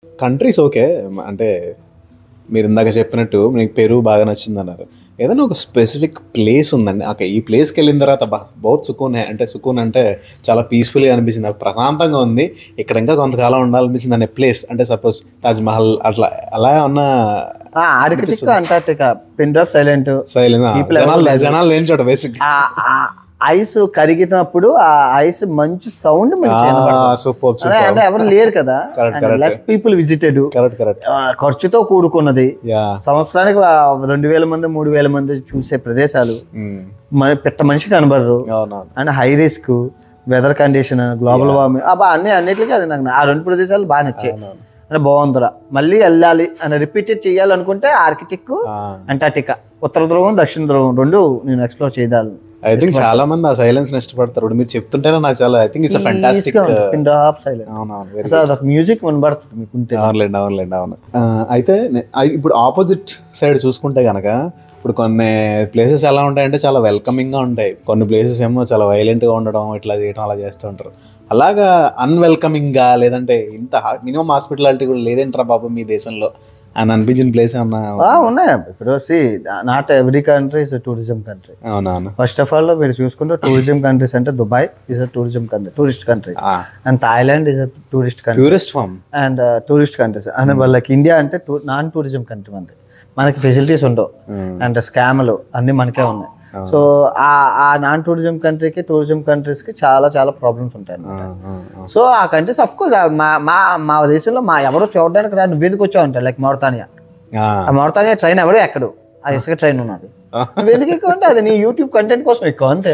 Countries okay. అంటే మీరిందాక చెప్పినట్టు మీకు పెరు బాగా నచ్చిందన్నారు. ఏదైనా ఒక స్పెసిఫిక్ ప్లేస్ ఉందండి. ఓకే. ఈ ప్లేస్‌కెళ్ళిన తర్వాత బహుత్ సుకూన్ హై అంటే సుకూన్ అంటే చాలా పీస్‌ఫుల్‌గా అనిపించింది. నాకు ప్రశాంతంగా ఉంది. ఇక్కడ ఇంకా కొంతకాలం ఉండాలనిపించింది అనే ప్లేస్ అంటే సపోజ్ 'తాజ్‌మహల్' అట్లా అలా ఏమన్నా ఆర్కిటిక్, అనిపిస్తుందా? Antarctica, pin drop silent. జనాలు లేని చోట బేసిక్‌గా. ఐస్ కరిగినప్పుడు ఆ ఐస్ మంచి సౌండ్ సూపర్. అంటే ఎవరు లేరు కదా, లెస్ పీపుల్ విజిటెడ్, కరెక్ట్. ఖర్చుతో కూడుకున్నది. యాహ్! సంవత్సరానికి 2000 మంది 3000 మంది చూసే ప్రదేశాలు, పిట్ట మనిషి కనబడరు, and high risk, weather condition, global warming, అన్నిటికీ అది నాకు ఆ 2 ప్రదేశాలు బాగా నచ్చాయి. అంటే బాగుందిరా, మళ్ళీ వెళ్ళాలి అని రిపీటెడ్ చేయాలనుకుంటే ఆర్కిటిక్, అంటార్టికా, ఉత్తర ధ్రువం దక్షిణ ధ్రువం 2 నేను ఎక్స్ప్లోర్ చేయాలి. ఐ థింక్ చాలా మంది ఆ సైలెన్స్ ఇష్టపడతారు. మీరు చెప్తుంటేనే నాకు చాలా I think it's fantastic. Music వినబడుతుంది మీకుంటే. అవును. అయితే ఇప్పుడు ఆపోజిట్ సైడ్ చూసుకుంటే కనుక ఇప్పుడు కొన్ని ప్లేసెస్ ఎలా ఉంటాయంటే చాలా వెల్కమింగ్గా ఉంటాయి. కొన్ని ప్లేసెస్ ఏమో చాలా వైలెంట్గా ఉండడం, ఇట్లా చేయడం అలా చేస్తూ ఉంటారు. అలాగా అన్వెల్కమింగ్గా లేదంటే ఇంత మినిమం హాస్పిటాలిటీ కూడా లేదేంట్రా బాబు మీ దేశంలో అని అనిపించిన ప్లేస్ ఏమన్నా ఉన్నాయి? ఇప్పుడు not every country is tourism country. అవునవును. ఫస్ట్ ఆఫ్ ఆల్ మీరు చూసుకుంటే టూరిజం కంట్రీస్ అంటే Dubai is a tourism country, tourist country, and Thailand is a tourist country, tourist farm and tourist countries. And వాళ్ళకి India అంటే non tourism country. మనకి facilities ఉండవు, and స్కామ్లు అన్నీ మనకే ఉన్నాయి. సో ఆ నాన్ టూరిజం కంట్రీకి, టూరిజం కంట్రీస్కి చాలా చాలా ప్రాబ్లమ్స్ ఉంటాయి. సో ఆ కంట్రీస్ అఫ్ కోర్స్ మా దేశంలో ఎవరో చూడడానికి రా, నువ్వెందుకు వచ్చావు అంటే లైక్ మౌరితానియా. ఆ మౌరితానియా ట్రైన్ ఎవడో ఎక్కడు, ఆ ఇసుక ట్రైన్ ఉన్నది. నువ్వెందుకు ఎక్కువ అంటే అది నీ యూట్యూబ్ కంటెంట్ కోసం ఎక్కువ అంతే.